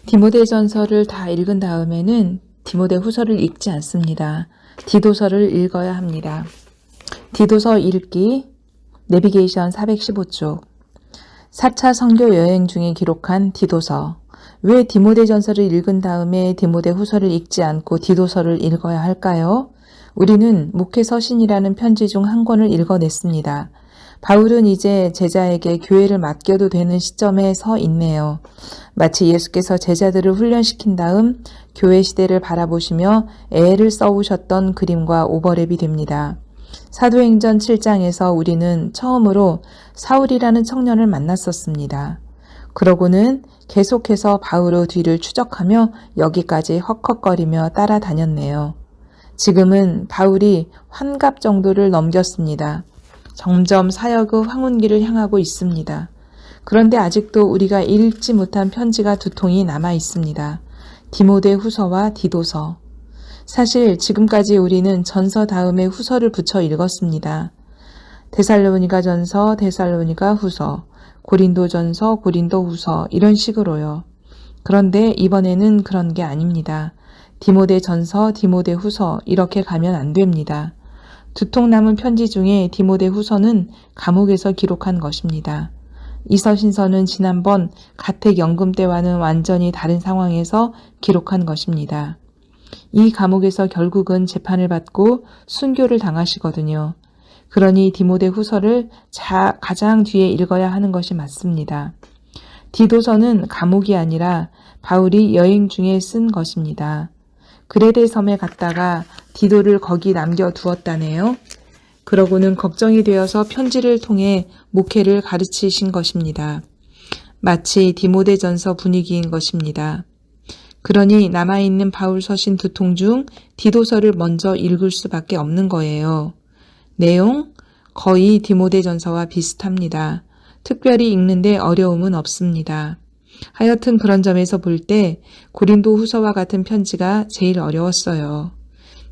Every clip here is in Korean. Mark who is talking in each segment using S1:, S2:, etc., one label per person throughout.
S1: 디모데전서를 다 읽은 다음에는 디모데후서를 읽지 않습니다. 디도서를 읽어야 합니다. 디도서 읽기 내비게이션 415쪽 4차 선교 여행 중에 기록한 디도서. 왜 디모데전서를 읽은 다음에 디모데후서를 읽지 않고 디도서를 읽어야 할까요? 우리는 목회서신이라는 편지 중 한 권을 읽어냈습니다. 바울은 이제 제자에게 교회를 맡겨도 되는 시점에 서 있네요. 마치 예수께서 제자들을 훈련시킨 다음 교회 시대를 바라보시며 애를 써오셨던 그림과 오버랩이 됩니다. 사도행전 7장에서 우리는 처음으로 사울이라는 청년을 만났었습니다. 그러고는 계속해서 바울의 뒤를 추적하며 여기까지 헉헉거리며 따라다녔네요. 지금은 바울이 환갑 정도를 넘겼습니다. 점점 사역의 황혼기를 향하고 있습니다. 그런데 아직도 우리가 읽지 못한 편지가 두 통이 남아 있습니다. 디모데 후서와 디도서. 사실 지금까지 우리는 전서 다음에 후서를 붙여 읽었습니다. 데살로니가 전서, 데살로니가 후서, 고린도 전서, 고린도 후서 이런 식으로요. 그런데 이번에는 그런 게 아닙니다. 디모데 전서, 디모데 후서 이렇게 가면 안 됩니다. 두 통 남은 편지 중에 디모데 후서는 감옥에서 기록한 것입니다. 이 서신서는 지난번 가택연금 때와는 완전히 다른 상황에서 기록한 것입니다. 이 감옥에서 결국은 재판을 받고 순교를 당하시거든요. 그러니 디모데 후서를 가장 뒤에 읽어야 하는 것이 맞습니다. 디도서는 감옥이 아니라 바울이 여행 중에 쓴 것입니다. 그레데 섬에 갔다가 디도를 거기 남겨두었다네요. 그러고는 걱정이 되어서 편지를 통해 목회를 가르치신 것입니다. 마치 디모데전서 분위기인 것입니다. 그러니 남아있는 바울 서신 두 통 중 디도서를 먼저 읽을 수밖에 없는 거예요. 내용 거의 디모데전서와 비슷합니다. 특별히 읽는데 어려움은 없습니다. 하여튼 그런 점에서 볼 때 고린도 후서와 같은 편지가 제일 어려웠어요.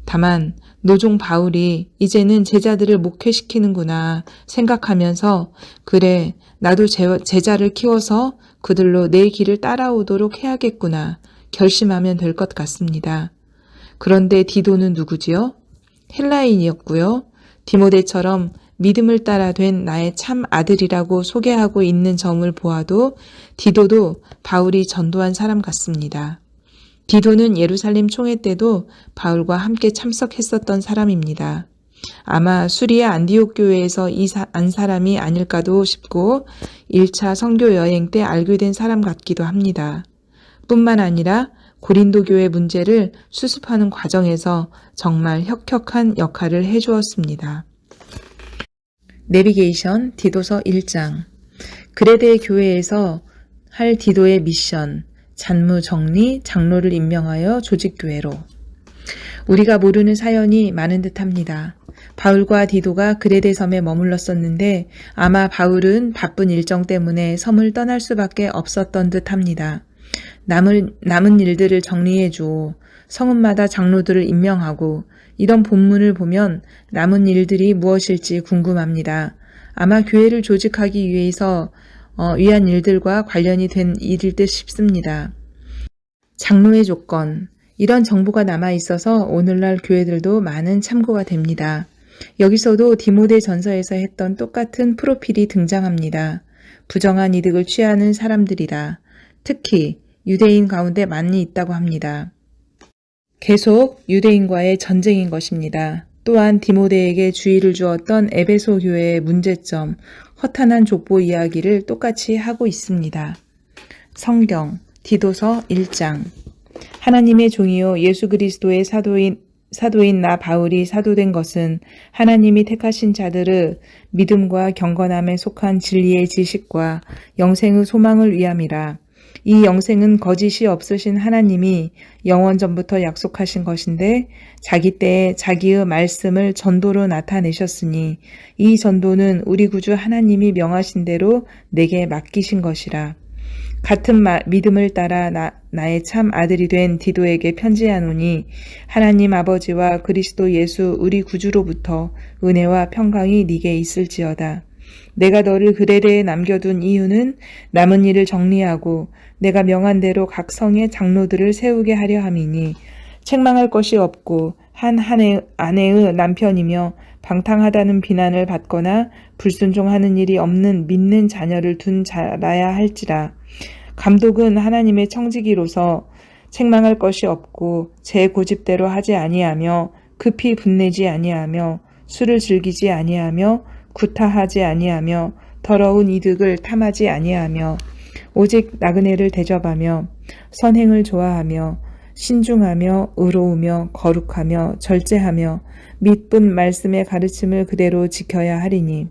S1: 다만 노종 바울이 이제는 제자들을 목회시키는구나 생각하면서 그래 나도 제자를 키워서 그들로 내 길을 따라오도록 해야겠구나 결심하면 될 것 같습니다. 그런데 디도는 누구지요? 헬라인이었고요. 디모데처럼 믿음을 따라 된 나의 참 아들이라고 소개하고 있는 점을 보아도 디도도 바울이 전도한 사람 같습니다. 디도는 예루살렘 총회 때도 바울과 함께 참석했었던 사람입니다. 아마 수리아 안디옥 교회에서 안 사람이 아닐까도 싶고 1차 선교 여행 때 알게 된 사람 같기도 합니다. 뿐만 아니라 고린도 교회 문제를 수습하는 과정에서 정말 혁혁한 역할을 해주었습니다. 내비게이션 디도서 1장 그레데 교회에서 할 디도의 미션 잔무 정리 장로를 임명하여 조직교회로 우리가 모르는 사연이 많은 듯합니다. 바울과 디도가 그레데 섬에 머물렀었는데 아마 바울은 바쁜 일정 때문에 섬을 떠날 수밖에 없었던 듯합니다. 남은 일들을 정리해줘. 성읍마다 장로들을 임명하고 이런 본문을 보면 남은 일들이 무엇일지 궁금합니다. 아마 교회를 조직하기 위한 일들과 관련이 된 일일 듯 싶습니다. 장로의 조건. 이런 정보가 남아있어서 오늘날 교회들도 많은 참고가 됩니다. 여기서도 디모데 전서에서 했던 똑같은 프로필이 등장합니다. 부정한 이득을 취하는 사람들이라. 특히 유대인 가운데 많이 있다고 합니다. 계속 유대인과의 전쟁인 것입니다. 또한 디모데에게 주의를 주었던 에베소 교회의 문제점, 허탄한 족보 이야기를 똑같이 하고 있습니다. 성경, 디도서 1장 하나님의 종이요 예수 그리스도의 사도인 나 바울이 사도된 것은 하나님이 택하신 자들의 믿음과 경건함에 속한 진리의 지식과 영생의 소망을 위함이라. 이 영생은 거짓이 없으신 하나님이 영원 전부터 약속하신 것인데 자기 때에 자기의 말씀을 전도로 나타내셨으니 이 전도는 우리 구주 하나님이 명하신 대로 내게 맡기신 것이라. 같은 믿음을 따라 나의 참 아들이 된 디도에게 편지하노니 하나님 아버지와 그리스도 예수 우리 구주로부터 은혜와 평강이 네게 있을지어다. 내가 너를 그레레에 남겨둔 이유는 남은 일을 정리하고 내가 명한 대로 각 성의 장로들을 세우게 하려 함이니 책망할 것이 없고 한 아내의 남편이며 방탕하다는 비난을 받거나 불순종하는 일이 없는 믿는 자녀를 둔 자라야 할지라. 감독은 하나님의 청지기로서 책망할 것이 없고 제 고집대로 하지 아니하며 급히 분내지 아니하며 술을 즐기지 아니하며 구타하지 아니하며 더러운 이득을 탐하지 아니하며 오직 나그네를 대접하며 선행을 좋아하며 신중하며 의로우며 거룩하며 절제하며 믿분 말씀의 가르침을 그대로 지켜야 하리니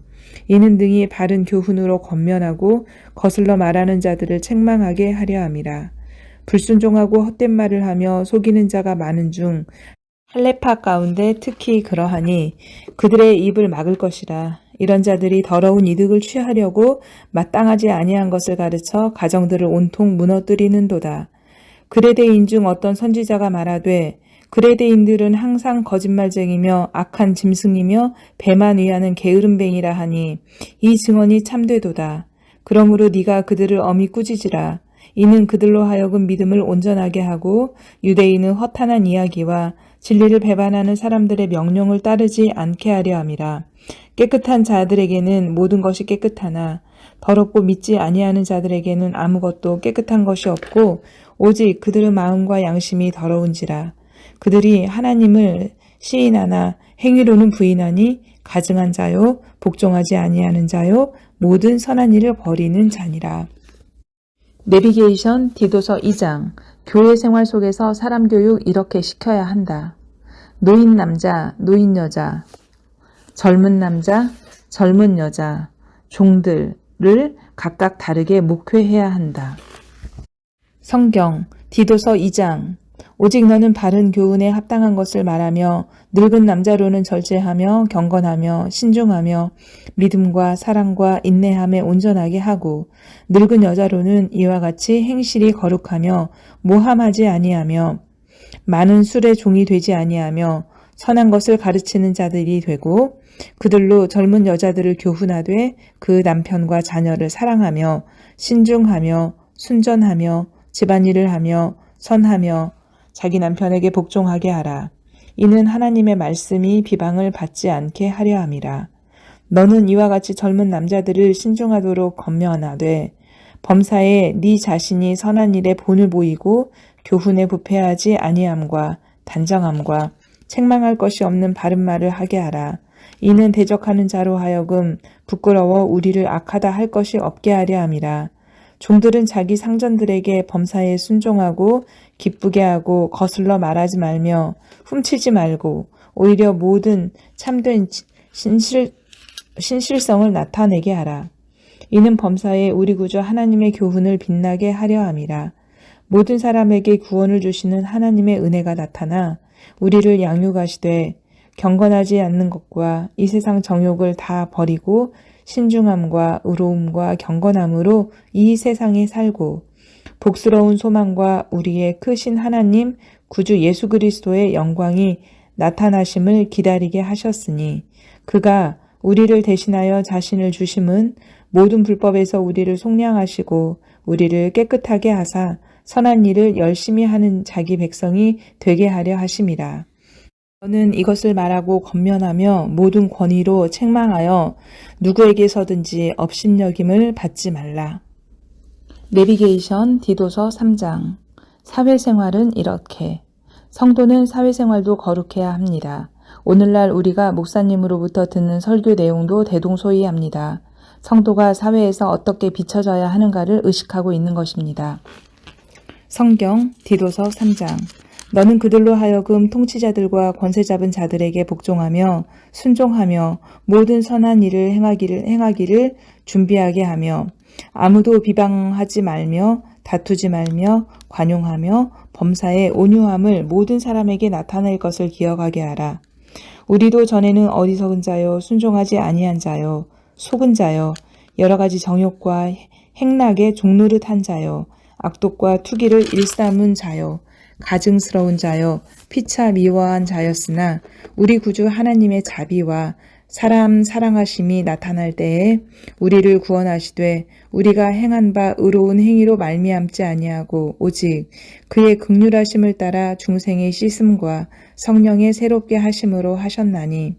S1: 이는 등이 바른 교훈으로 권면하고 거슬러 말하는 자들을 책망하게 하려 함이라. 불순종하고 헛된 말을 하며 속이는 자가 많은 중 할례파 가운데 특히 그러하니 그들의 입을 막을 것이라. 이런 자들이 더러운 이득을 취하려고 마땅하지 아니한 것을 가르쳐 가정들을 온통 무너뜨리는도다. 그레데인 중 어떤 선지자가 말하되 그레데인들은 항상 거짓말쟁이며 악한 짐승이며 배만 위하는 게으름뱅이라 하니 이 증언이 참되도다. 그러므로 네가 그들을 엄히 꾸짖으라. 이는 그들로 하여금 믿음을 온전하게 하고 유대인은 허탄한 이야기와 진리를 배반하는 사람들의 명령을 따르지 않게 하려 함이라. 깨끗한 자들에게는 모든 것이 깨끗하나 더럽고 믿지 아니하는 자들에게는 아무것도 깨끗한 것이 없고 오직 그들의 마음과 양심이 더러운지라. 그들이 하나님을 시인하나 행위로는 부인하니 가증한 자요 복종하지 아니하는 자요 모든 선한 일을 버리는 자니라. 내비게이션 디도서 2장. 교회 생활 속에서 사람 교육 이렇게 시켜야 한다. 노인 남자, 노인 여자, 젊은 남자, 젊은 여자, 종들을 각각 다르게 목회해야 한다. 성경 디도서 2장. 오직 너는 바른 교훈에 합당한 것을 말하며 늙은 남자로는 절제하며 경건하며 신중하며 믿음과 사랑과 인내함에 온전하게 하고 늙은 여자로는 이와 같이 행실이 거룩하며 모함하지 아니하며 많은 술의 종이 되지 아니하며 선한 것을 가르치는 자들이 되고 그들로 젊은 여자들을 교훈하되 그 남편과 자녀를 사랑하며 신중하며 순전하며 집안일을 하며 선하며 자기 남편에게 복종하게 하라. 이는 하나님의 말씀이 비방을 받지 않게 하려 함이라. 너는 이와 같이 젊은 남자들을 신중하도록 권면하되 범사에 네 자신이 선한 일에 본을 보이고 교훈에 부패하지 아니함과 단정함과 책망할 것이 없는 바른 말을 하게 하라. 이는 대적하는 자로 하여금 부끄러워 우리를 악하다 할 것이 없게 하려 함이라. 종들은 자기 상전들에게 범사에 순종하고 기쁘게 하고 거슬러 말하지 말며 훔치지 말고 오히려 모든 참된 신실성을 나타내게 하라. 이는 범사에 우리 구주 하나님의 교훈을 빛나게 하려 함이라. 모든 사람에게 구원을 주시는 하나님의 은혜가 나타나 우리를 양육하시되 경건하지 않는 것과 이 세상 정욕을 다 버리고 신중함과 의로움과 경건함으로 이 세상에 살고 복스러운 소망과 우리의 크신 하나님 구주 예수 그리스도의 영광이 나타나심을 기다리게 하셨으니 그가 우리를 대신하여 자신을 주심은 모든 불법에서 우리를 속량하시고 우리를 깨끗하게 하사 선한 일을 열심히 하는 자기 백성이 되게 하려 하심이라. 너는 이것을 말하고 권면하며 모든 권위로 책망하여 누구에게서든지 업신여김을 받지 말라. 내비게이션 디도서 3장. 사회생활은 이렇게. 성도는 사회생활도 거룩해야 합니다. 오늘날 우리가 목사님으로부터 듣는 설교 내용도 대동소이합니다. 성도가 사회에서 어떻게 비춰져야 하는가를 의식하고 있는 것입니다. 성경 디도서 3장. 너는 그들로 하여금 통치자들과 권세 잡은 자들에게 복종하며 순종하며 모든 선한 일을 행하기를 준비하게 하며 아무도 비방하지 말며 다투지 말며 관용하며 범사에 온유함을 모든 사람에게 나타낼 것을 기억하게 하라. 우리도 전에는 어리석은 자요 순종하지 아니한 자요 속은 자요 여러 가지 정욕과 행락에 종노릇한 자요 악독과 투기를 일삼은 자요 가증스러운 자요 피차 미워한 자였으나 우리 구주 하나님의 자비와 사람 사랑하심이 나타날 때에 우리를 구원하시되 우리가 행한 바 의로운 행위로 말미암지 아니하고 오직 그의 긍휼하심을 따라 중생의 씻음과 성령의 새롭게 하심으로 하셨나니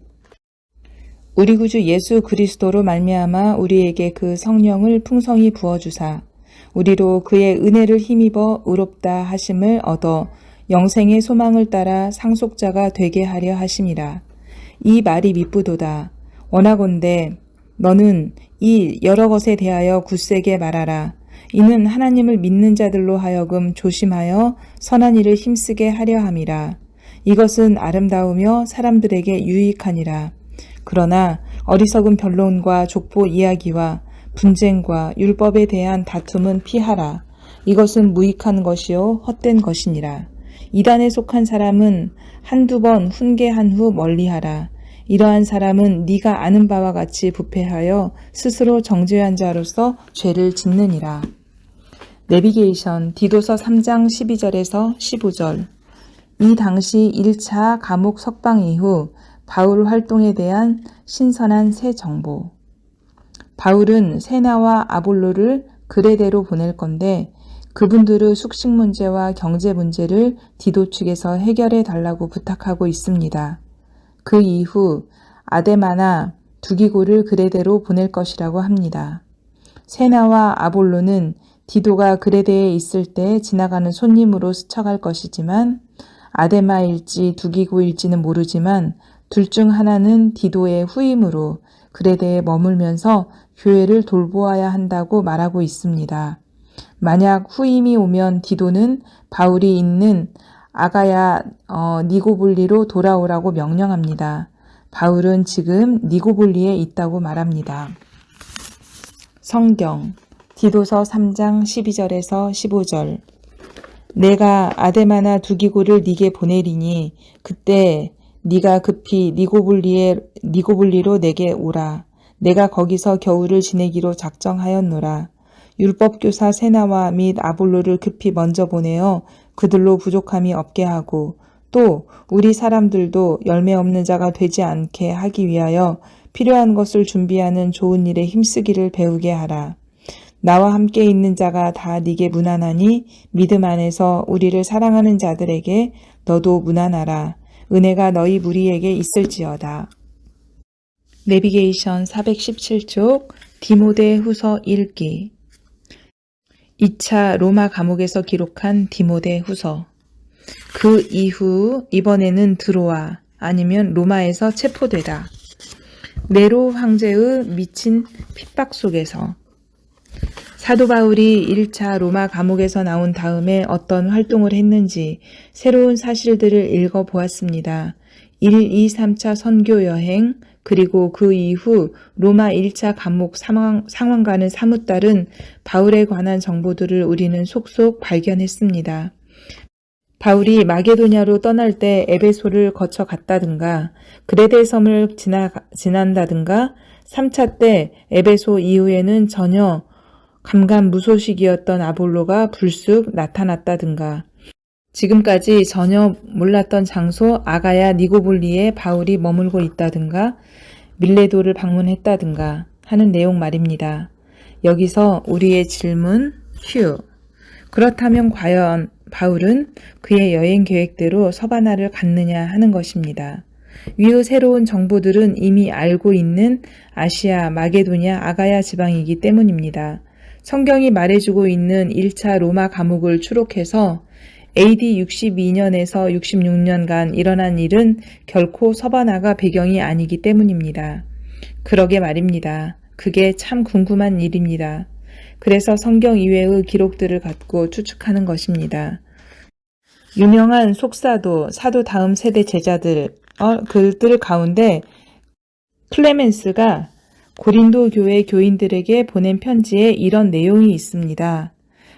S1: 우리 구주 예수 그리스도로 말미암아 우리에게 그 성령을 풍성히 부어주사 우리로 그의 은혜를 힘입어 의롭다 하심을 얻어 영생의 소망을 따라 상속자가 되게 하려 하심이라. 이 말이 미쁘도다. 원하건대 너는 이 여러 것에 대하여 굳세게 말하라. 이는 하나님을 믿는 자들로 하여금 조심하여 선한 일을 힘쓰게 하려 함이라. 이것은 아름다우며 사람들에게 유익하니라. 그러나 어리석은 변론과 족보 이야기와 분쟁과 율법에 대한 다툼은 피하라. 이것은 무익한 것이요 헛된 것이니라. 이단에 속한 사람은 한두 번 훈계한 후 멀리하라. 이러한 사람은 네가 아는 바와 같이 부패하여 스스로 정죄한 자로서 죄를 짓느니라. 내비게이션 디도서 3장 12절에서 15절. 이 당시 1차 감옥 석방 이후 바울 활동에 대한 신선한 새 정보. 바울은 세나와 아볼로를 그레데로 보낼 건데 그분들의 숙식 문제와 경제 문제를 디도 측에서 해결해 달라고 부탁하고 있습니다. 그 이후 아데마나 두기고를 그레데로 보낼 것이라고 합니다. 세나와 아볼로는 디도가 그레데에 있을 때 지나가는 손님으로 스쳐갈 것이지만 아데마일지 두기고일지는 모르지만 둘 중 하나는 디도의 후임으로 그레데에 머물면서 교회를 돌보아야 한다고 말하고 있습니다. 만약 후임이 오면 디도는 바울이 있는 아가야 니고볼리로 돌아오라고 명령합니다. 바울은 지금 니고볼리에 있다고 말합니다. 성경 디도서 3장 12절에서 15절. 내가 아데마나 두기고를 네게 보내리니 그때 네가 급히 니고볼리로 내게 오라. 내가 거기서 겨울을 지내기로 작정하였노라. 율법교사 세나와 및 아볼로를 급히 먼저 보내어 그들로 부족함이 없게 하고 또 우리 사람들도 열매 없는 자가 되지 않게 하기 위하여 필요한 것을 준비하는 좋은 일에 힘쓰기를 배우게 하라. 나와 함께 있는 자가 다 네게 무난하니 믿음 안에서 우리를 사랑하는 자들에게 너도 무난하라. 은혜가 너희 무리에게 있을지어다. 내비게이션 417쪽 디모데 후서 1기 2차 로마 감옥에서 기록한 디모데 후서. 그 이후 이번에는 드로아 아니면 로마에서 체포되다. 네로 황제의 미친 핍박 속에서 사도 바울이 1차 로마 감옥에서 나온 다음에 어떤 활동을 했는지 새로운 사실들을 읽어보았습니다. 1, 2, 3차 선교 여행, 그리고 그 이후 로마 1차 감옥 상황과는 사뭇 다른 바울에 관한 정보들을 우리는 속속 발견했습니다. 바울이 마게도냐로 떠날 때 에베소를 거쳐 갔다든가 그레데 섬을 지난다든가 3차 때 에베소 이후에는 전혀 감감무소식이었던 아볼로가 불쑥 나타났다든가 지금까지 전혀 몰랐던 장소 아가야 니고볼리에 바울이 머물고 있다든가 밀레도를 방문했다든가 하는 내용 말입니다. 여기서 우리의 질문 휴. 그렇다면 과연 바울은 그의 여행 계획대로 서바나를 갔느냐 하는 것입니다. 위의 새로운 정보들은 이미 알고 있는 아시아, 마게도냐, 아가야 지방이기 때문입니다. 성경이 말해주고 있는 1차 로마 감옥을 추록해서 AD 62년에서 66년간 일어난 일은 결코 서바나가 배경이 아니기 때문입니다. 그러게 말입니다. 그게 참 궁금한 일입니다. 그래서 성경 이외의 기록들을 갖고 추측하는 것입니다. 유명한 속사도, 사도 다음 세대 제자들, 그들 가운데 클레멘스가 고린도 교회 교인들에게 보낸 편지에 이런 내용이 있습니다.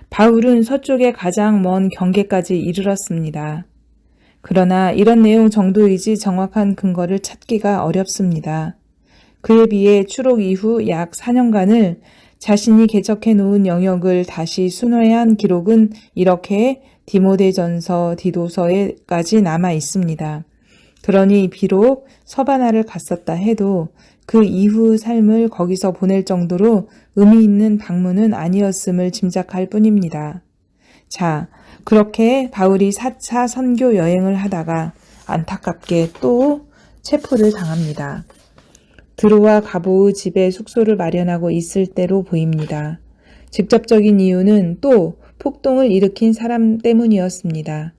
S1: 바울은 서쪽의 가장 먼 경계까지 이르렀습니다. 그러나 이런 내용 정도이지 정확한 근거를 찾기가 어렵습니다. 그에 비해 추록 이후 약 4년간을 자신이 개척해 놓은 영역을 다시 순회한 기록은 이렇게 디모데전서, 디도서에까지 남아 있습니다. 그러니 비록 서바나를 갔었다 해도 그 이후 삶을 거기서 보낼 정도로 의미 있는 방문은 아니었음을 짐작할 뿐입니다. 자, 그렇게 바울이 4차 선교 여행을 하다가 안타깝게 또 체포를 당합니다. 드로아 가보의 집에 숙소를 마련하고 있을 때로 보입니다. 직접적인 이유는 또 폭동을 일으킨 사람 때문이었습니다.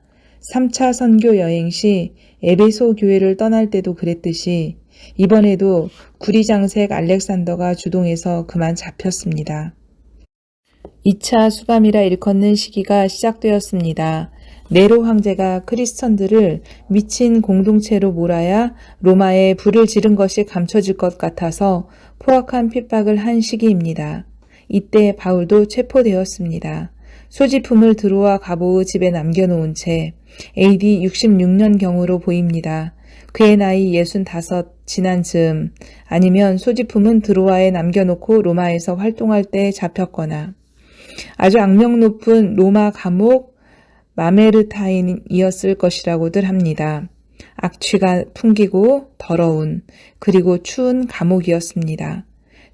S1: 3차 선교 여행 시 에베소 교회를 떠날 때도 그랬듯이 이번에도 구리장색 알렉산더가 주동해서 그만 잡혔습니다. 2차 수감이라 일컫는 시기가 시작되었습니다. 네로 황제가 크리스천들을 미친 공동체로 몰아야 로마에 불을 지른 것이 감춰질 것 같아서 포악한 핍박을 한 시기입니다. 이때 바울도 체포되었습니다. 소지품을 드로아 가보의 집에 남겨놓은 채 AD 66년경으로 보입니다. 그의 나이 65 지난 즈음 아니면 소지품은 드로아에 남겨놓고 로마에서 활동할 때 잡혔거나 아주 악명 높은 로마 감옥 마메르타인이었을 것이라고들 합니다. 악취가 풍기고 더러운 그리고 추운 감옥이었습니다.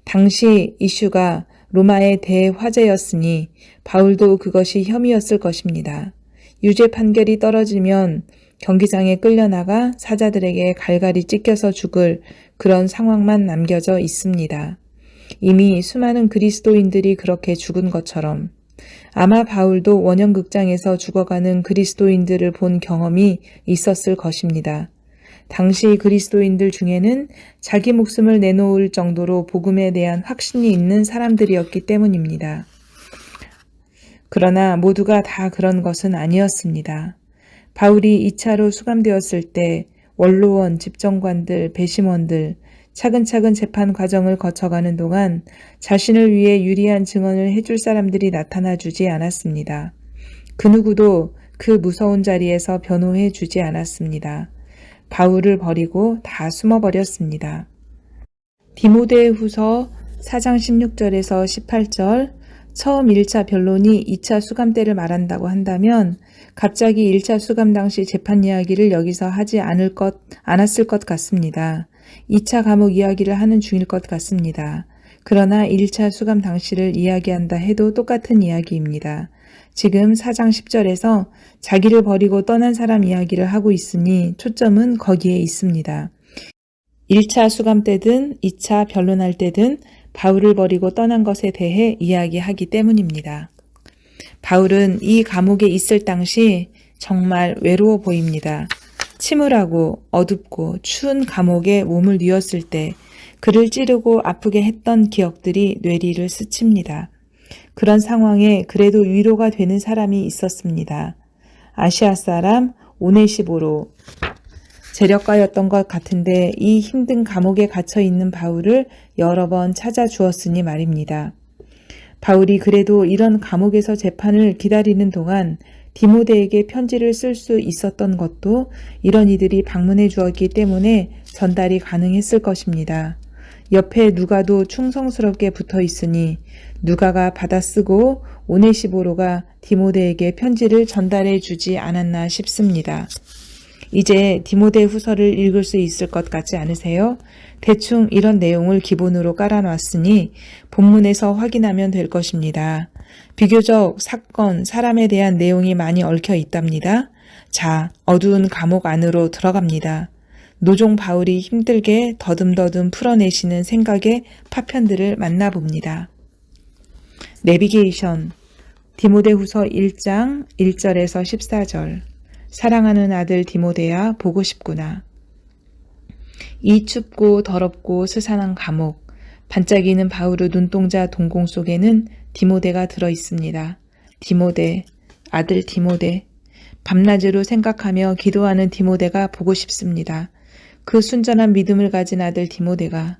S1: 당시 이슈가 로마의 대화제였으니 바울도 그것이 혐의였을 것입니다. 유죄 판결이 떨어지면 경기장에 끌려나가 사자들에게 갈갈이 찢겨서 죽을 그런 상황만 남겨져 있습니다. 이미 수많은 그리스도인들이 그렇게 죽은 것처럼 아마 바울도 원형극장에서 죽어가는 그리스도인들을 본 경험이 있었을 것입니다. 당시 그리스도인들 중에는 자기 목숨을 내놓을 정도로 복음에 대한 확신이 있는 사람들이었기 때문입니다. 그러나 모두가 다 그런 것은 아니었습니다. 바울이 2차로 수감되었을 때 원로원, 집정관들, 배심원들, 차근차근 재판 과정을 거쳐가는 동안 자신을 위해 유리한 증언을 해줄 사람들이 나타나 주지 않았습니다. 그 누구도 그 무서운 자리에서 변호해 주지 않았습니다. 바울을 버리고 다 숨어버렸습니다. 디모데후서 4장 16절에서 18절 처음 1차 변론이 2차 수감 때를 말한다고 한다면 갑자기 1차 수감 당시 재판 이야기를 여기서 하지 않았을 것 같습니다. 2차 감옥 이야기를 하는 중일 것 같습니다. 그러나 1차 수감 당시를 이야기한다 해도 똑같은 이야기입니다. 지금 4장 10절에서 자기를 버리고 떠난 사람 이야기를 하고 있으니 초점은 거기에 있습니다. 1차 수감 때든 2차 변론할 때든 바울을 버리고 떠난 것에 대해 이야기하기 때문입니다. 바울은 이 감옥에 있을 당시 정말 외로워 보입니다. 침울하고 어둡고 추운 감옥에 몸을 뉘었을 때 그를 찌르고 아프게 했던 기억들이 뇌리를 스칩니다. 그런 상황에 그래도 위로가 되는 사람이 있었습니다. 아시아 사람 오네시보로 재력가였던 것 같은데 이 힘든 감옥에 갇혀 있는 바울을 여러 번 찾아주었으니 말입니다. 바울이 그래도 이런 감옥에서 재판을 기다리는 동안 디모데에게 편지를 쓸 수 있었던 것도 이런 이들이 방문해 주었기 때문에 전달이 가능했을 것입니다. 옆에 누가도 충성스럽게 붙어 있으니 누가가 받아쓰고 오네시보로가 디모데에게 편지를 전달해 주지 않았나 싶습니다. 이제 디모데 후서를 읽을 수 있을 것 같지 않으세요? 대충 이런 내용을 기본으로 깔아놨으니 본문에서 확인하면 될 것입니다. 비교적 사건, 사람에 대한 내용이 많이 얽혀 있답니다. 자, 어두운 감옥 안으로 들어갑니다. 노종 바울이 힘들게 더듬더듬 풀어내시는 생각의 파편들을 만나봅니다. 내비게이션 디모데후서 1장 1절에서 14절 사랑하는 아들 디모데야 보고 싶구나. 이 춥고 더럽고 스산한 감옥, 반짝이는 바울의 눈동자 동공 속에는 디모데가 들어있습니다. 디모데, 아들 디모데, 밤낮으로 생각하며 기도하는 디모데가 보고 싶습니다. 그 순전한 믿음을 가진 아들 디모데가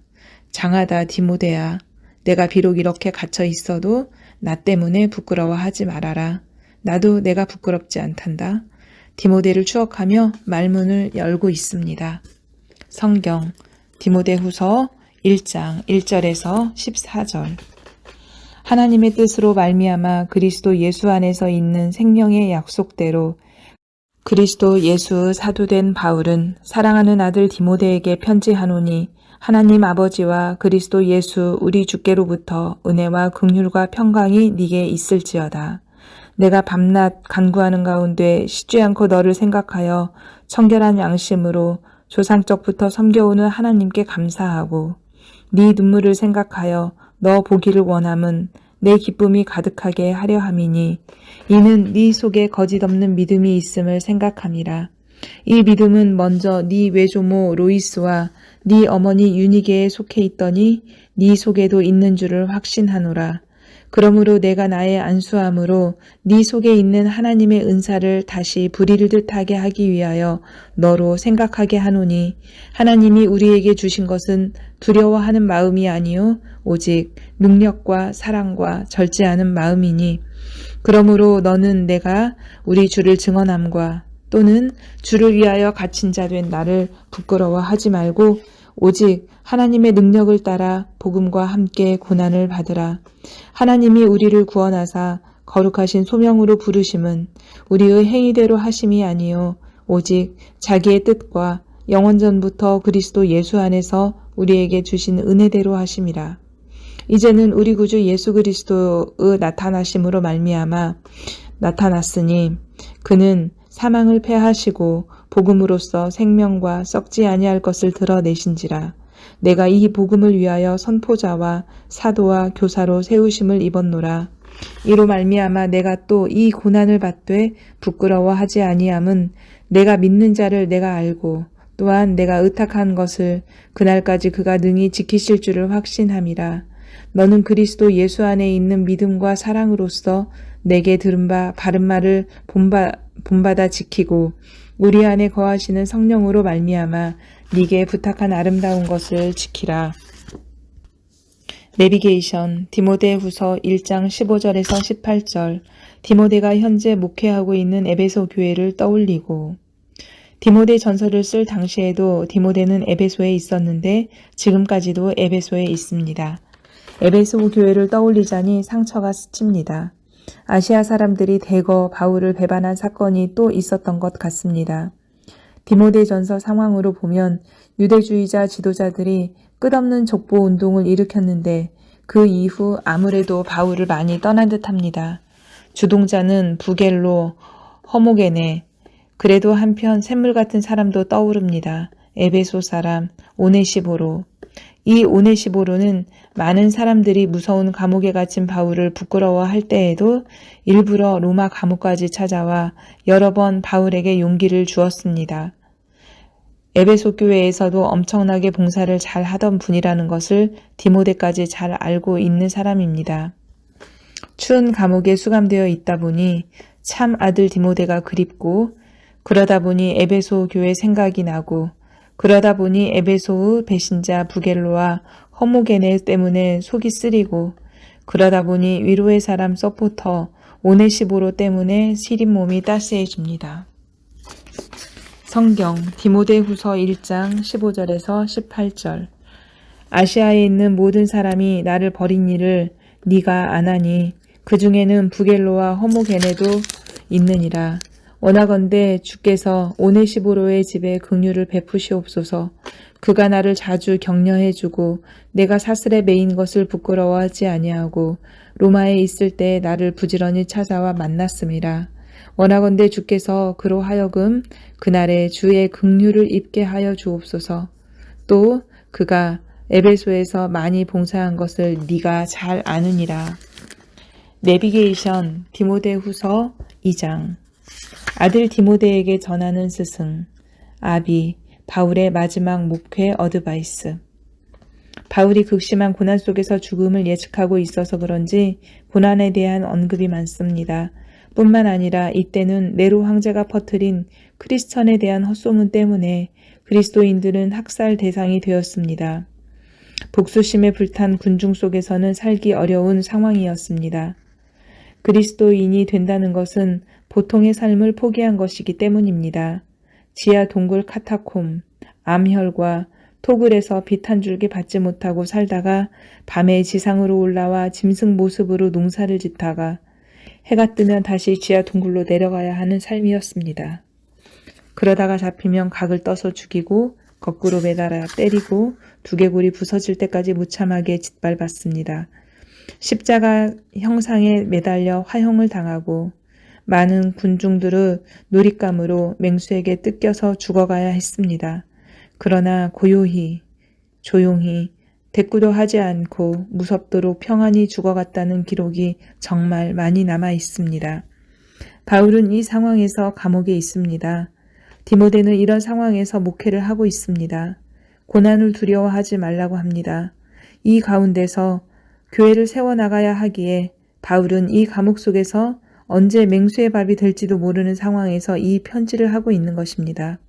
S1: 장하다 디모데야, 내가 비록 이렇게 갇혀 있어도 나 때문에 부끄러워하지 말아라. 나도 내가 부끄럽지 않단다. 디모데를 추억하며 말문을 열고 있습니다. 성경 디모데후서 1장 1절에서 14절 하나님의 뜻으로 말미암아 그리스도 예수 안에서 있는 생명의 약속대로 그리스도 예수 사도된 바울은 사랑하는 아들 디모데에게 편지하노니 하나님 아버지와 그리스도 예수 우리 주께로부터 은혜와 긍휼과 평강이 네게 있을지어다. 내가 밤낮 간구하는 가운데 쉬지 않고 너를 생각하여 청결한 양심으로 조상적부터 섬겨오는 하나님께 감사하고 네 눈물을 생각하여 너 보기를 원함은 내 기쁨이 가득하게 하려 함이니 이는 네 속에 거짓 없는 믿음이 있음을 생각함이라. 이 믿음은 먼저 네 외조모 로이스와 네 어머니 유니게에 속해 있더니 네 속에도 있는 줄을 확신하노라. 그러므로 내가 나의 안수함으로 네 속에 있는 하나님의 은사를 다시 불이르듯 하게 하기 위하여 너로 생각하게 하노니 하나님이 우리에게 주신 것은 두려워하는 마음이 아니요 오직 능력과 사랑과 절제하는 마음이니 그러므로 너는 내가 우리 주를 증언함과 또는 주를 위하여 갇힌 자 된 나를 부끄러워하지 말고 오직 하나님의 능력을 따라 복음과 함께 고난을 받으라. 하나님이 우리를 구원하사 거룩하신 소명으로 부르심은 우리의 행위대로 하심이 아니요 오직 자기의 뜻과 영원전부터 그리스도 예수 안에서 우리에게 주신 은혜대로 하심이라. 이제는 우리 구주 예수 그리스도의 나타나심으로 말미암아 나타났으니 그는 사망을 패하시고 복음으로써 생명과 썩지 아니할 것을 드러내신지라. 내가 이 복음을 위하여 선포자와 사도와 교사로 세우심을 입었노라. 이로 말미암아 내가 또 이 고난을 받되 부끄러워하지 아니함은 내가 믿는 자를 내가 알고 또한 내가 의탁한 것을 그날까지 그가 능히 지키실 줄을 확신함이라. 너는 그리스도 예수 안에 있는 믿음과 사랑으로서 내게 들은 바 바른 말을 본받아 지키고 우리 안에 거하시는 성령으로 말미암아 네게 부탁한 아름다운 것을 지키라. 내비게이션 디모데후서 1장 15절에서 18절 디모데가 현재 목회하고 있는 에베소 교회를 떠올리고 디모데 전서를 쓸 당시에도 디모데는 에베소에 있었는데 지금까지도 에베소에 있습니다. 에베소 교회를 떠올리자니 상처가 스칩니다. 아시아 사람들이 대거 바울을 배반한 사건이 또 있었던 것 같습니다. 디모데전서 상황으로 보면 유대주의자 지도자들이 끝없는 족보 운동을 일으켰는데 그 이후 아무래도 바울을 많이 떠난 듯합니다. 주동자는 부겔로, 허모게네, 그래도 한편 샘물 같은 사람도 떠오릅니다. 에베소 사람 오네시보로. 이 오네시보로는 많은 사람들이 무서운 감옥에 갇힌 바울을 부끄러워할 때에도 일부러 로마 감옥까지 찾아와 여러 번 바울에게 용기를 주었습니다. 에베소 교회에서도 엄청나게 봉사를 잘 하던 분이라는 것을 디모데까지 잘 알고 있는 사람입니다. 추운 감옥에 수감되어 있다 보니 참 아들 디모데가 그립고 그러다 보니 에베소 교회 생각이 나고 그러다 보니 에베소의 배신자 부겔로와 허모게네 때문에 속이 쓰리고 그러다 보니 위로의 사람 서포터 오네시보로 때문에 시린 몸이 따스해집니다. 성경 디모데후서 1장 15절에서 18절 아시아에 있는 모든 사람이 나를 버린 일을 네가 아나니 그 중에는 부겔로와 허모게네도 있느니라. 원하건대 주께서 오네시보로의 집에 긍휼을 베푸시옵소서. 그가 나를 자주 격려해주고 내가 사슬에 매인 것을 부끄러워하지 아니하고 로마에 있을 때 나를 부지런히 찾아와 만났음이라. 원하건대 주께서 그로 하여금 그날에 주의 긍휼을 입게 하여 주옵소서. 또 그가 에베소에서 많이 봉사한 것을 네가 잘 아느니라. 내비게이션 디모데후서 2장 아들 디모데에게 전하는 스승 아비 바울의 마지막 목회 어드바이스. 바울이 극심한 고난 속에서 죽음을 예측하고 있어서 그런지 고난에 대한 언급이 많습니다. 뿐만 아니라 이때는 네로 황제가 퍼뜨린 크리스천에 대한 헛소문 때문에 그리스도인들은 학살 대상이 되었습니다. 복수심에 불탄 군중 속에서는 살기 어려운 상황이었습니다. 그리스도인이 된다는 것은 보통의 삶을 포기한 것이기 때문입니다. 지하 동굴 카타콤, 암혈과 토굴에서 빛 한 줄기 받지 못하고 살다가 밤에 지상으로 올라와 짐승 모습으로 농사를 짓다가 해가 뜨면 다시 지하 동굴로 내려가야 하는 삶이었습니다. 그러다가 잡히면 각을 떠서 죽이고 거꾸로 매달아 때리고 두개골이 부서질 때까지 무참하게 짓밟았습니다. 십자가 형상에 매달려 화형을 당하고 많은 군중들의 놀잇감으로 맹수에게 뜯겨서 죽어가야 했습니다. 그러나 고요히 조용히 대꾸도 하지 않고 무섭도록 평안히 죽어갔다는 기록이 정말 많이 남아 있습니다. 바울은 이 상황에서 감옥에 있습니다. 디모데는 이런 상황에서 목회를 하고 있습니다. 고난을 두려워하지 말라고 합니다. 이 가운데서 교회를 세워나가야 하기에 바울은 이 감옥 속에서 언제 맹수의 밥이 될지도 모르는 상황에서 이 편지를 하고 있는 것입니다.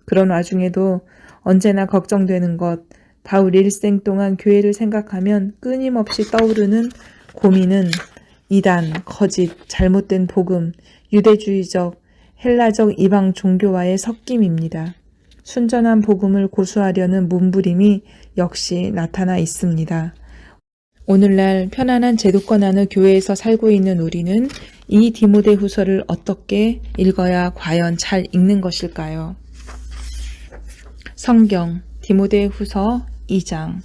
S1: 그런 와중에도 언제나 걱정되는 것, 바울 일생 동안 교회를 생각하면 끊임없이 떠오르는 고민은 이단, 거짓, 잘못된 복음, 유대주의적, 헬라적 이방 종교와의 섞임입니다. 순전한 복음을 고수하려는 몸부림이 역시 나타나 있습니다. 오늘날 편안한 제도권 안의 교회에서 살고 있는 우리는 이 디모데 후서를 어떻게 읽어야 과연 잘 읽는 것일까요? 성경 디모데 후서 2장.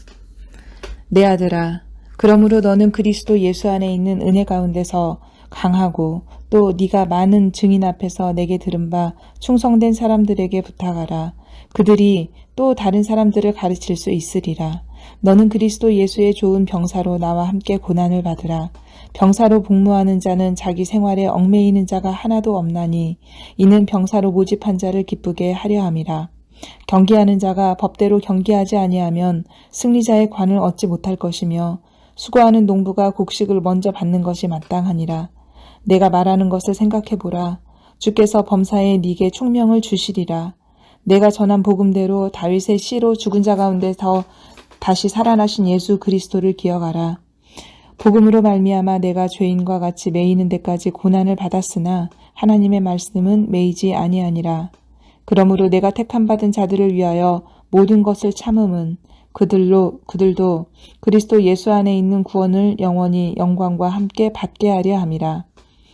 S1: 내 아들아, 그러므로 너는 그리스도 예수 안에 있는 은혜 가운데서 강하고 또 네가 많은 증인 앞에서 내게 들은 바 충성된 사람들에게 부탁하라. 그들이 또 다른 사람들을 가르칠 수 있으리라. 너는 그리스도 예수의 좋은 병사로 나와 함께 고난을 받으라. 병사로 복무하는 자는 자기 생활에 얽매이는 자가 하나도 없나니 이는 병사로 모집한 자를 기쁘게 하려 함이라. 경기하는 자가 법대로 경기하지 아니하면 승리자의 관을 얻지 못할 것이며 수고하는 농부가 곡식을 먼저 받는 것이 마땅하니라. 내가 말하는 것을 생각해보라. 주께서 범사에 네게 총명을 주시리라. 내가 전한 복음대로 다윗의 씨로 죽은 자 가운데서 다시 살아나신 예수 그리스도를 기억하라. 복음으로 말미암아 내가 죄인과 같이 매이는 데까지 고난을 받았으나 하나님의 말씀은 매이지 아니하니라. 그러므로 내가 택함받은 자들을 위하여 모든 것을 참음은 그들도 그리스도 예수 안에 있는 구원을 영원히 영광과 함께 받게 하려 함이라.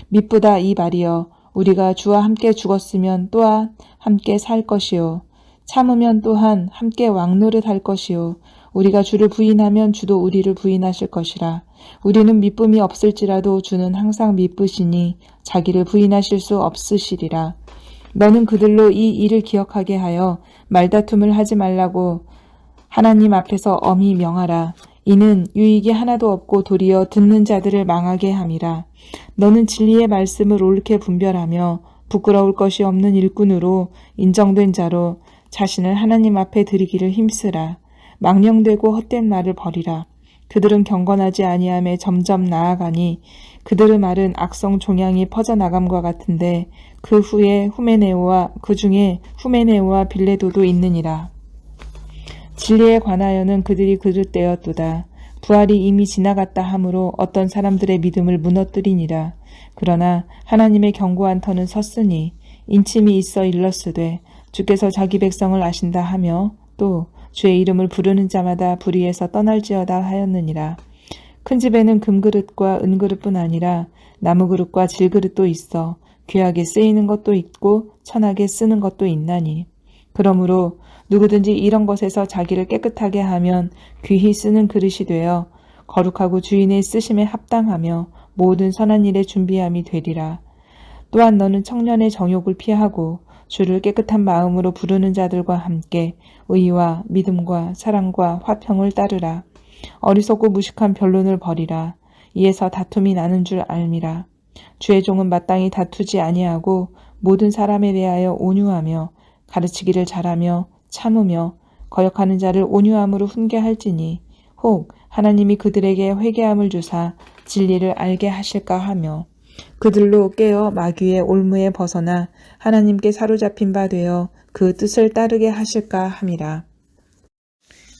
S1: 미쁘다 이 말이여, 우리가 주와 함께 죽었으면 또한 함께 살 것이요 참으면 또한 함께 왕노릇 할 것이요 우리가 주를 부인하면 주도 우리를 부인하실 것이라. 우리는 미쁨이 없을지라도 주는 항상 미쁘시니 자기를 부인하실 수 없으시리라. 너는 그들로 이 일을 기억하게 하여 말다툼을 하지 말라고 하나님 앞에서 엄히 명하라. 이는 유익이 하나도 없고 도리어 듣는 자들을 망하게 함이라. 너는 진리의 말씀을 옳게 분별하며 부끄러울 것이 없는 일꾼으로 인정된 자로 자신을 하나님 앞에 드리기를 힘쓰라. 망령되고 헛된 말을 버리라. 그들은 경건하지 아니함에 점점 나아가니 그들의 말은 악성 종양이 퍼져나감과 같은데 그 중에 후메네오와 빌레도도 있느니라. 진리에 관하여는 그들이 그릇되었도다. 부활이 이미 지나갔다 하므로 어떤 사람들의 믿음을 무너뜨리니라. 그러나 하나님의 견고한 터는 섰으니 인침이 있어 일렀으되 주께서 자기 백성을 아신다 하며 또 주의 이름을 부르는 자마다 불의에서 떠날지어다 하였느니라. 큰 집에는 금그릇과 은그릇뿐 아니라 나무그릇과 질그릇도 있어 귀하게 쓰이는 것도 있고 천하게 쓰는 것도 있나니. 그러므로 누구든지 이런 것에서 자기를 깨끗하게 하면 귀히 쓰는 그릇이 되어 거룩하고 주인의 쓰심에 합당하며 모든 선한 일에 준비함이 되리라. 또한 너는 청년의 정욕을 피하고 주를 깨끗한 마음으로 부르는 자들과 함께 의와 믿음과 사랑과 화평을 따르라. 어리석고 무식한 변론을 버리라. 이에서 다툼이 나는 줄 알미라. 주의 종은 마땅히 다투지 아니하고 모든 사람에 대하여 온유하며 가르치기를 잘하며 참으며 거역하는 자를 온유함으로 훈계할지니 혹 하나님이 그들에게 회개함을 주사 진리를 알게 하실까 하며 그들로 깨어 마귀의 올무에 벗어나 하나님께 사로잡힌 바 되어 그 뜻을 따르게 하실까 함이라.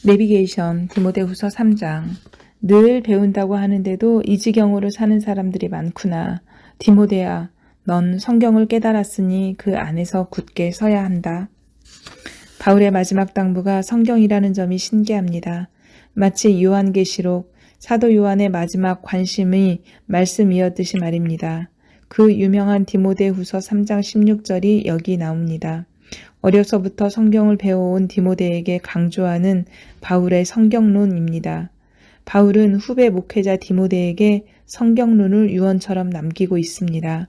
S1: 내비게이션 디모데후서 3장. 늘 배운다고 하는데도 이 지경으로 사는 사람들이 많구나. 디모데야, 넌 성경을 깨달았으니 그 안에서 굳게 서야 한다. 바울의 마지막 당부가 성경이라는 점이 신기합니다. 마치 요한계시록, 사도 요한의 마지막 관심이 말씀이었듯이 말입니다. 그 유명한 디모데후서 3장 16절이 여기 나옵니다. 어려서부터 성경을 배워온 디모데에게 강조하는 바울의 성경론입니다. 바울은 후배 목회자 디모데에게 성경론을 유언처럼 남기고 있습니다.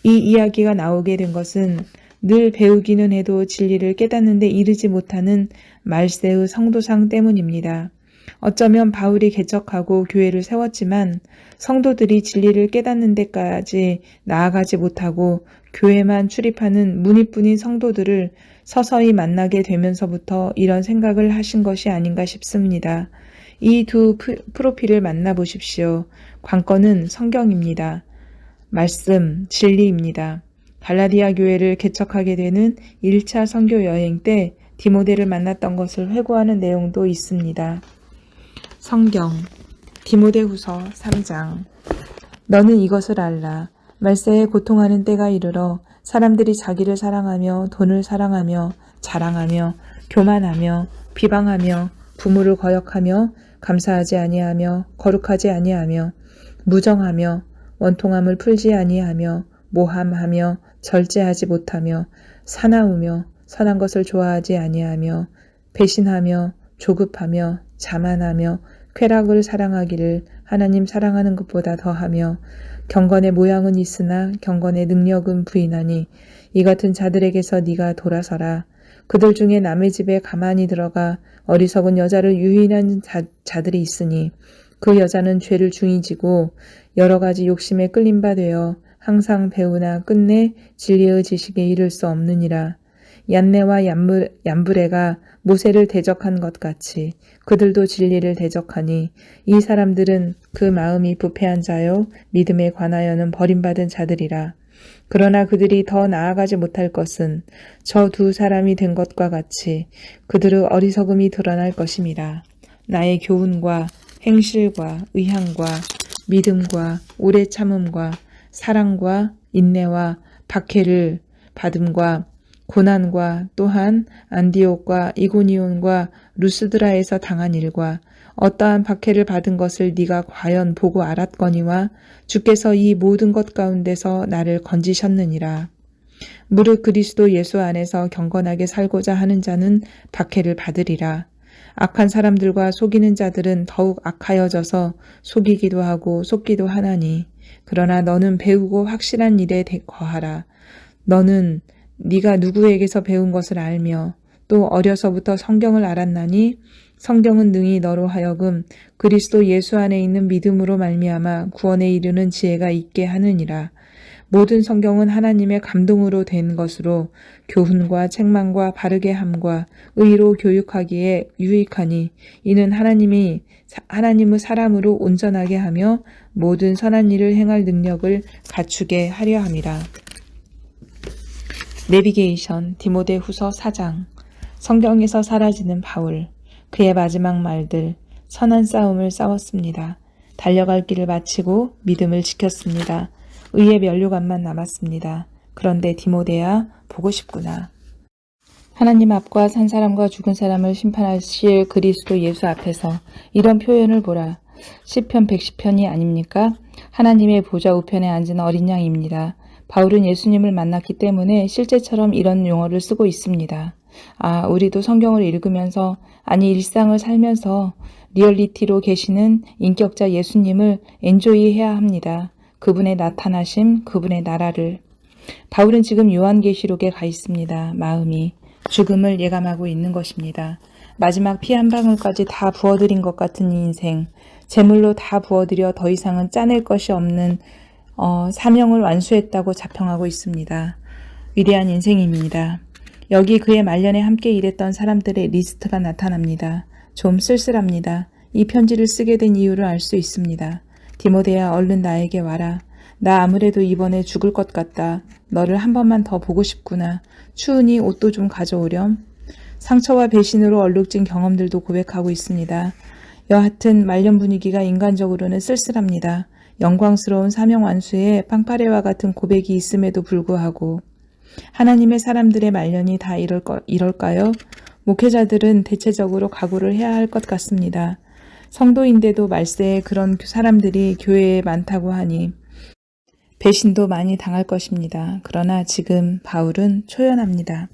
S1: 이 이야기가 나오게 된 것은 늘 배우기는 해도 진리를 깨닫는 데 이르지 못하는 말세의 성도상 때문입니다. 어쩌면 바울이 개척하고 교회를 세웠지만 성도들이 진리를 깨닫는 데까지 나아가지 못하고 교회만 출입하는 무니뿐인 성도들을 서서히 만나게 되면서부터 이런 생각을 하신 것이 아닌가 싶습니다. 이 두 프로필을 만나보십시오. 관건은 성경입니다. 말씀, 진리입니다. 갈라디아 교회를 개척하게 되는 1차 선교 여행 때 디모데를 만났던 것을 회고하는 내용도 있습니다. 성경, 디모데후서 3장. 너는 이것을 알라. 말세에 고통하는 때가 이르러 사람들이 자기를 사랑하며 돈을 사랑하며 자랑하며 교만하며 비방하며 부모를 거역하며 감사하지 아니하며 거룩하지 아니하며 무정하며 원통함을 풀지 아니하며 모함하며 절제하지 못하며 사나우며 선한 것을 좋아하지 아니하며 배신하며 조급하며 자만하며 쾌락을 사랑하기를 하나님 사랑하는 것보다 더하며 경건의 모양은 있으나 경건의 능력은 부인하니 이 같은 자들에게서 네가 돌아서라. 그들 중에 남의 집에 가만히 들어가 어리석은 여자를 유인한 자들이 있으니 그 여자는 죄를 중히 지고 여러 가지 욕심에 끌린 바 되어 항상 배우나 끝내 진리의 지식에 이를 수 없느니라. 얀네와 얀브레가 모세를 대적한 것 같이 그들도 진리를 대적하니 이 사람들은 그 마음이 부패한 자요 믿음에 관하여는 버림받은 자들이라. 그러나 그들이 더 나아가지 못할 것은 저 두 사람이 된 것과 같이 그들의 어리석음이 드러날 것임이라. 나의 교훈과 행실과 의향과 믿음과 오래 참음과 사랑과 인내와 박해를 받음과 고난과 또한 안디옥과 이고니온과 루스드라에서 당한 일과 어떠한 박해를 받은 것을 네가 과연 보고 알았거니와 주께서 이 모든 것 가운데서 나를 건지셨느니라. 무릇 그리스도 예수 안에서 경건하게 살고자 하는 자는 박해를 받으리라. 악한 사람들과 속이는 자들은 더욱 악하여져서 속이기도 하고 속기도 하나니 그러나 너는 배우고 확실한 일에 거하라. 너는 네가 누구에게서 배운 것을 알며 또 어려서부터 성경을 알았나니 성경은 능히 너로 하여금 그리스도 예수 안에 있는 믿음으로 말미암아 구원에 이르는 지혜가 있게 하느니라. 모든 성경은 하나님의 감동으로 된 것으로 교훈과 책망과 바르게 함과 의로 교육하기에 유익하니 이는 하나님의 사람으로 온전하게 하며 모든 선한 일을 행할 능력을 갖추게 하려 함이라. 내비게이션 디모데후서 4장. 성경에서 사라지는 바울. 그의 마지막 말들. 선한 싸움을 싸웠습니다. 달려갈 길을 마치고 믿음을 지켰습니다. 의의 면류관만 남았습니다. 그런데 디모데야 보고 싶구나. 하나님 앞과 산 사람과 죽은 사람을 심판하실 그리스도 예수 앞에서 이런 표현을 보라. 시편 110편이 아닙니까? 하나님의 보좌 우편에 앉은 어린 양입니다. 바울은 예수님을 만났기 때문에 실제처럼 이런 용어를 쓰고 있습니다. 우리도 성경을 읽으면서 아니 일상을 살면서 리얼리티로 계시는 인격자 예수님을 엔조이해야 합니다. 그분의 나타나심, 그분의 나라를. 바울은 지금 요한계시록에 가 있습니다. 마음이 죽음을 예감하고 있는 것입니다. 마지막 피 한 방울까지 다 부어드린 것 같은 인생, 제물로 다 부어드려 더 이상은 짜낼 것이 없는 사명을 완수했다고 자평하고 있습니다. 위대한 인생입니다. 여기 그의 말년에 함께 일했던 사람들의 리스트가 나타납니다. 좀 쓸쓸합니다. 이 편지를 쓰게 된 이유를 알 수 있습니다. 디모데야 얼른 나에게 와라. 나 아무래도 이번에 죽을 것 같다. 너를 한 번만 더 보고 싶구나. 추우니 옷도 좀 가져오렴. 상처와 배신으로 얼룩진 경험들도 고백하고 있습니다. 여하튼 말년 분위기가 인간적으로는 쓸쓸합니다. 영광스러운 사명 완수에 빵파레와 같은 고백이 있음에도 불구하고 하나님의 사람들의 말년이 다 이럴까요? 목회자들은 대체적으로 각오를 해야 할 것 같습니다. 성도인데도 말세에 그런 사람들이 교회에 많다고 하니 배신도 많이 당할 것입니다. 그러나 지금 바울은 초연합니다.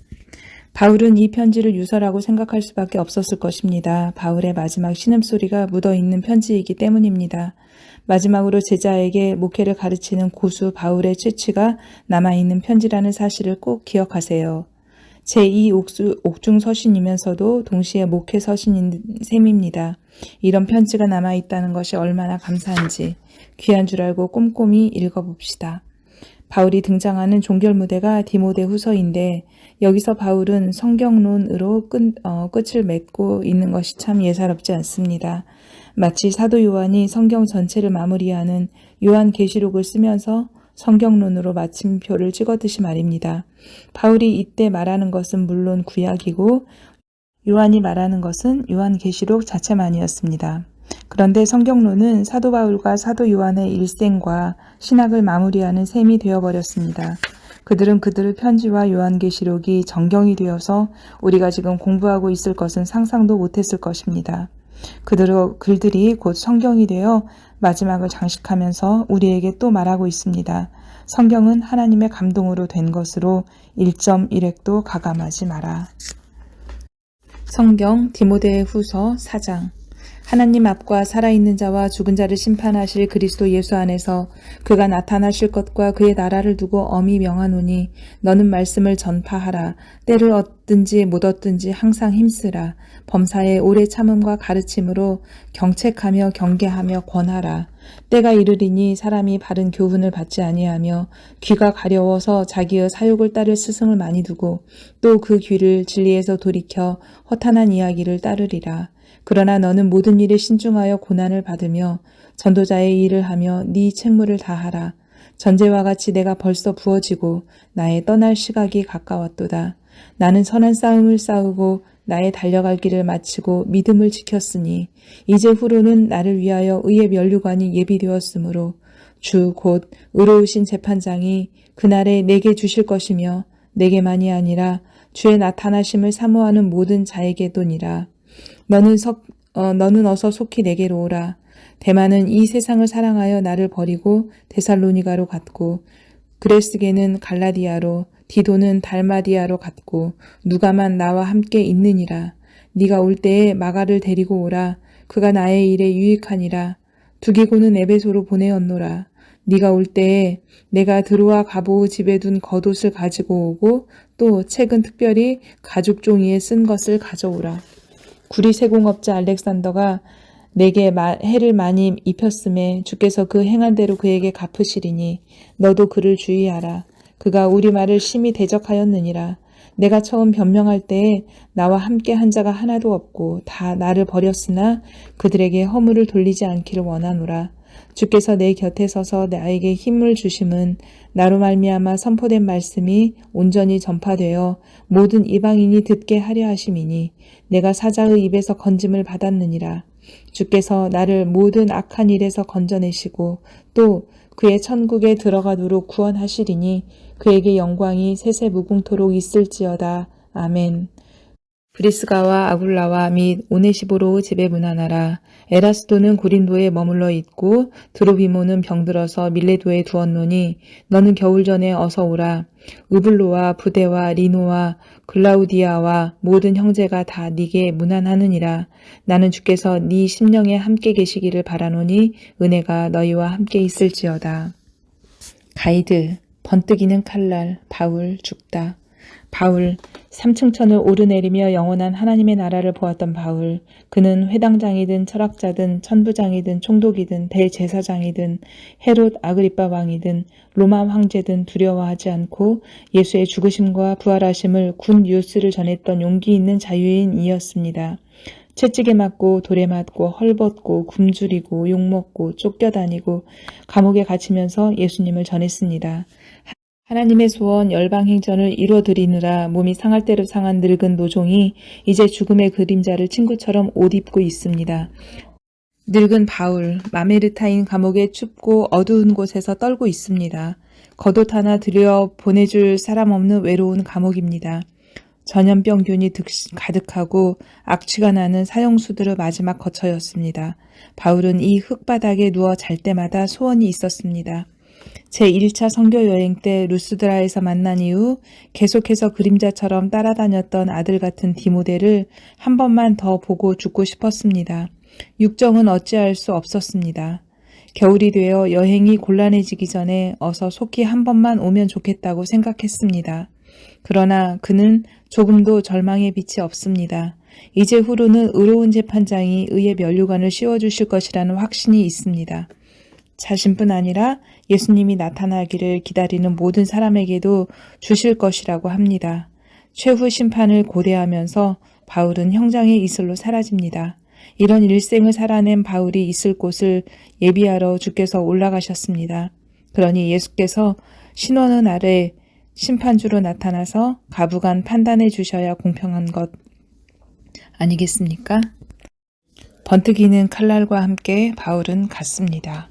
S1: 바울은 이 편지를 유서라고 생각할 수밖에 없었을 것입니다. 바울의 마지막 신음소리가 묻어있는 편지이기 때문입니다. 마지막으로 제자에게 목회를 가르치는 고수 바울의 채취가 남아있는 편지라는 사실을 꼭 기억하세요. 제2 옥중 서신이면서도 동시에 목회 서신인 셈입니다. 이런 편지가 남아있다는 것이 얼마나 감사한지 귀한 줄 알고 꼼꼼히 읽어봅시다. 바울이 등장하는 종결 무대가 디모데 후서인데 여기서 바울은 성경론으로 끝을 맺고 있는 것이 참 예사롭지 않습니다. 마치 사도 요한이 성경 전체를 마무리하는 요한계시록을 쓰면서 성경론으로 마침표를 찍었듯이 말입니다. 바울이 이때 말하는 것은 물론 구약이고 요한이 말하는 것은 요한계시록 자체만이었습니다. 그런데 성경론은 사도 바울과 사도 요한의 일생과 신학을 마무리하는 셈이 되어버렸습니다. 그들은 그들의 편지와 요한계시록이 정경이 되어서 우리가 지금 공부하고 있을 것은 상상도 못했을 것입니다. 글들이 곧 성경이 되어 마지막을 장식하면서 우리에게 또 말하고 있습니다. 성경은 하나님의 감동으로 된 것으로 1.1획도 가감하지 마라. 성경 디모데 후서 4장. 하나님 앞과 살아있는 자와 죽은 자를 심판하실 그리스도 예수 안에서 그가 나타나실 것과 그의 나라를 두고 엄히 명하노니 너는 말씀을 전파하라. 때를 얻든지 못 얻든지 항상 힘쓰라. 범사에 오래 참음과 가르침으로 경책하며 경계하며 권하라. 때가 이르리니 사람이 바른 교훈을 받지 아니하며 귀가 가려워서 자기의 사욕을 따를 스승을 많이 두고 또 그 귀를 진리에서 돌이켜 허탄한 이야기를 따르리라. 그러나 너는 모든 일에 신중하여 고난을 받으며 전도자의 일을 하며 네 책무를 다하라. 전제와 같이 내가 벌써 부어지고 나의 떠날 시각이 가까웠도다. 나는 선한 싸움을 싸우고 나의 달려갈 길을 마치고 믿음을 지켰으니 이제 후로는 나를 위하여 의의 면류관이 예비되었으므로 주 곧 의로우신 재판장이 그날에 내게 주실 것이며 내게만이 아니라 주의 나타나심을 사모하는 모든 자에게도니라. 너는 어서 속히 내게로 오라. 데마는 이 세상을 사랑하여 나를 버리고 데살로니가로 갔고 그레스게는 갈라디아로 디도는 달마디아로 갔고 누가만 나와 함께 있느니라. 네가 올 때에 마가를 데리고 오라. 그가 나의 일에 유익하니라. 두기고는 에베소로 보내었노라. 네가 올 때에 내가 드로아 가보우 집에 둔 겉옷을 가지고 오고 또 책은 특별히 가죽 종이에 쓴 것을 가져오라. 구리세공업자 알렉산더가 내게 해를 많이 입혔음에 주께서 그 행한 대로 그에게 갚으시리니 너도 그를 주의하라. 그가 우리 말을 심히 대적하였느니라. 내가 처음 변명할 때에 나와 함께 한 자가 하나도 없고 다 나를 버렸으나 그들에게 허물을 돌리지 않기를 원하노라. 주께서 내 곁에 서서 나에게 힘을 주심은 나로 말미암아 선포된 말씀이 온전히 전파되어 모든 이방인이 듣게 하려 하심이니 내가 사자의 입에서 건짐을 받았느니라. 주께서 나를 모든 악한 일에서 건져내시고 또 그의 천국에 들어가도록 구원하시리니 그에게 영광이 세세 무궁토록 있을지어다. 아멘. 브리스가와 아굴라와 및 오네시보로 집에 문안하라. 에라스도는 고린도에 머물러 있고 드로비모는 병들어서 밀레도에 두었노니 너는 겨울 전에 어서 오라. 우블로와 부데와 리노와 글라우디아와 모든 형제가 다 네게 문안하느니라. 나는 주께서 네 심령에 함께 계시기를 바라노니 은혜가 너희와 함께 있을지어다. 가이드 번뜩이는 칼날 바울 죽다. 바울 3층천을 오르내리며 영원한 하나님의 나라를 보았던 바울. 그는 회당장이든 철학자든 천부장이든 총독이든 대제사장이든 헤롯 아그리빠 왕이든 로마 황제든 두려워하지 않고 예수의 죽으심과 부활하심을 군 뉴스를 전했던 용기 있는 자유인이었습니다. 채찍에 맞고 돌에 맞고 헐벗고 굶주리고 욕먹고 쫓겨다니고 감옥에 갇히면서 예수님을 전했습니다. 하나님의 소원 열방행전을 이루어드리느라 몸이 상할 대로 상한 늙은 노종이 이제 죽음의 그림자를 친구처럼 옷 입고 있습니다. 늙은 바울, 마메르타인 감옥의 춥고 어두운 곳에서 떨고 있습니다. 겉옷 하나 들여 보내줄 사람 없는 외로운 감옥입니다. 전염병균이 가득하고 악취가 나는 사형수들의 마지막 거처였습니다. 바울은 이 흙바닥에 누워 잘 때마다 소원이 있었습니다. 제1차 선교 여행 때 루스드라에서 만난 이후 계속해서 그림자처럼 따라다녔던 아들 같은 디모데를 한 번만 더 보고 죽고 싶었습니다. 육정은 어찌할 수 없었습니다. 겨울이 되어 여행이 곤란해지기 전에 어서 속히 한 번만 오면 좋겠다고 생각했습니다. 그러나 그는 조금도 절망의 빛이 없습니다. 이제 후로는 의로운 재판장이 의의 면류관을 씌워주실 것이라는 확신이 있습니다. 자신뿐 아니라 예수님이 나타나기를 기다리는 모든 사람에게도 주실 것이라고 합니다. 최후 심판을 고대하면서 바울은 형장의 이슬로 사라집니다. 이런 일생을 살아낸 바울이 있을 곳을 예비하러 주께서 올라가셨습니다. 그러니 예수께서 신원은 아래 심판주로 나타나서 가부간 판단해 주셔야 공평한 것 아니겠습니까? 번뜩이는 칼날과 함께 바울은 갔습니다.